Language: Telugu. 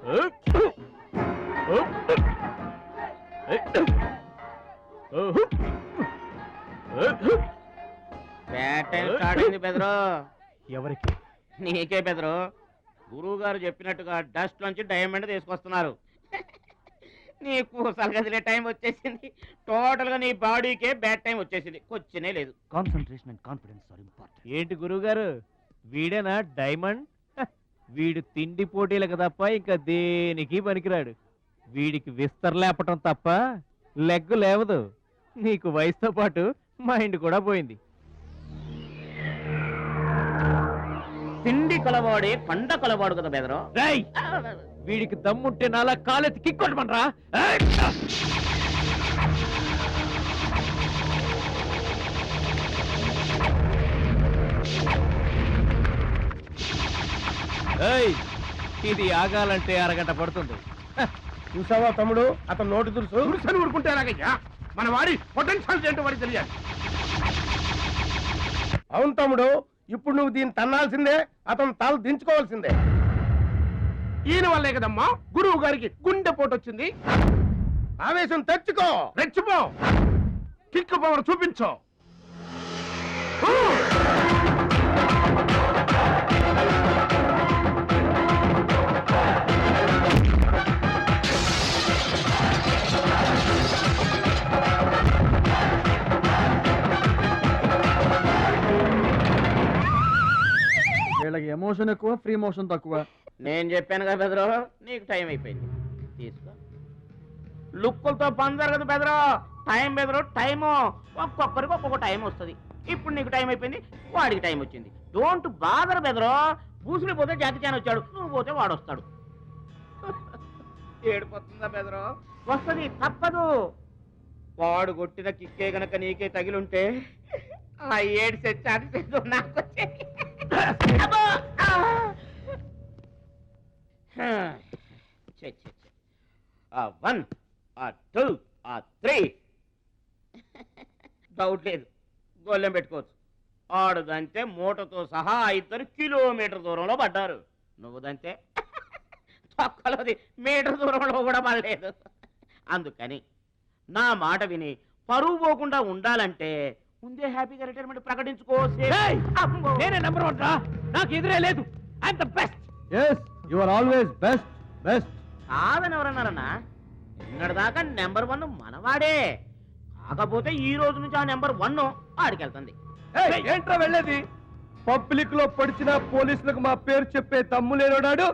బ్యాడ్ టైం స్టార్ట్ అయింది బెదరు. ఎవరికి? నీకే బెదరు. గురువు గారు చెప్పినట్టుగా డస్ట్ నుంచి డైమండ్ తీసుకొస్తున్నారు. నీ కూసాలు కదిలే టైం వచ్చేసింది. టోటల్ గా నీ బాడీకే బ్యాడ్ టైం వచ్చేసింది. కొచ్చినే లేదు. Concentration and confidence are important. ఏంటి గురువు గారు, వీడేనా డైమండ్? వీడు తిండి పోటీలకు తప్ప ఇంకా దేనికి పనికిరాడు. వీడికి విస్తరలేపటం తప్ప లెగ్గు లేవదు. నీకు వయసుతో పాటు మైండ్ కూడా పోయింది. తిండి కలవాడే పండ కలవాడు కదా బెదరు. వీడికి దమ్ముంటే నాలా కాలెత్తి కిక్కొట్టమనరా. ఇది ఆగాలంటే అరగంట పడుతుంది. చూసావా తమ్ముడు, అతను నోటి దురుసు దురుసని ఊరుకుంటే ఎలాగయ్యా? మన వాడి పొటెన్షియల్ ఏంటో వాడికి తెలియాలి. అవును తమ్ముడు, ఇప్పుడు నువ్వు దీన్ని తన్నాల్సిందే, అతను తల దించుకోవాల్సిందే. ఈయన వల్లే కదమ్మా గురువు గారికి గుండె పోటు వచ్చింది. ఆవేశం తెచ్చుకో, రెచ్చిపో, కిక్ పవర్ చూపించో. వీళ్ళకి ఎమోషన్ ఎక్కువ, ఫ్రీ మోషన్ తక్కువ. నేను చెప్పాను కదా బెదరు, నీకు టైం అయిపోయింది. తీసుకో. లుక్కులతో పని జరగదు బెదరు. టైం బెదరు, టైము. ఒక్కొక్కరికి ఒక్కొక్క టైం వస్తుంది. ఇప్పుడు నీకు టైం అయిపోయింది, వాడికి టైం వచ్చింది. డోంట్ బాదర్ బెదరు. పూసులు పోతే జాతి చాన్ వచ్చాడు, నువ్వు పోతే వాడు వస్తాడు. ఏడిపోతుందా బెదరు? వస్తుంది, తప్పదు. వాడు కొట్టిన కిక్కే గనక నీకే తగిలుంటే ఆ ఏడ్సే ఛాన్సెస్ నాకు వచ్చేది. అబ్బో! ఆ 1 ఆ 2 ఆ 3 డౌట్ లేదు, గోళ్ళెం పెట్టుకోవచ్చు. ఆడుదంతే మూటతో సహా 2 కిలోమీటర్ దూరంలో పడ్డారు. నువ్వుదంతే తొక్కలోది మీటర్ దూరంలో కూడా పడలేదు. అందుకని నా మాట విని పరువు పోకుండా ఉండాలంటే ముందే హ్యాపీగా రిటైర్మెంట్ ప్రకటించుకో. నేనే నెంబర్ 1 రా, నాకు ఎదురే లేదు. I'm the best. yes you are always best. కాదని ఎవరన్నారన్నా? నిన్నటిదాకా నెంబర్ 1 మనవాడే. కాకపోతే ఈ రోజు నుంచి ఆ నెంబర్ 1 ఆడికెళ్తుంది. ఏంట్రా వెళ్ళేది? పబ్లిక్ లో పడిచిన పోలీసులకు మా పేరు చెప్పే దమ్ము లేనోడాడు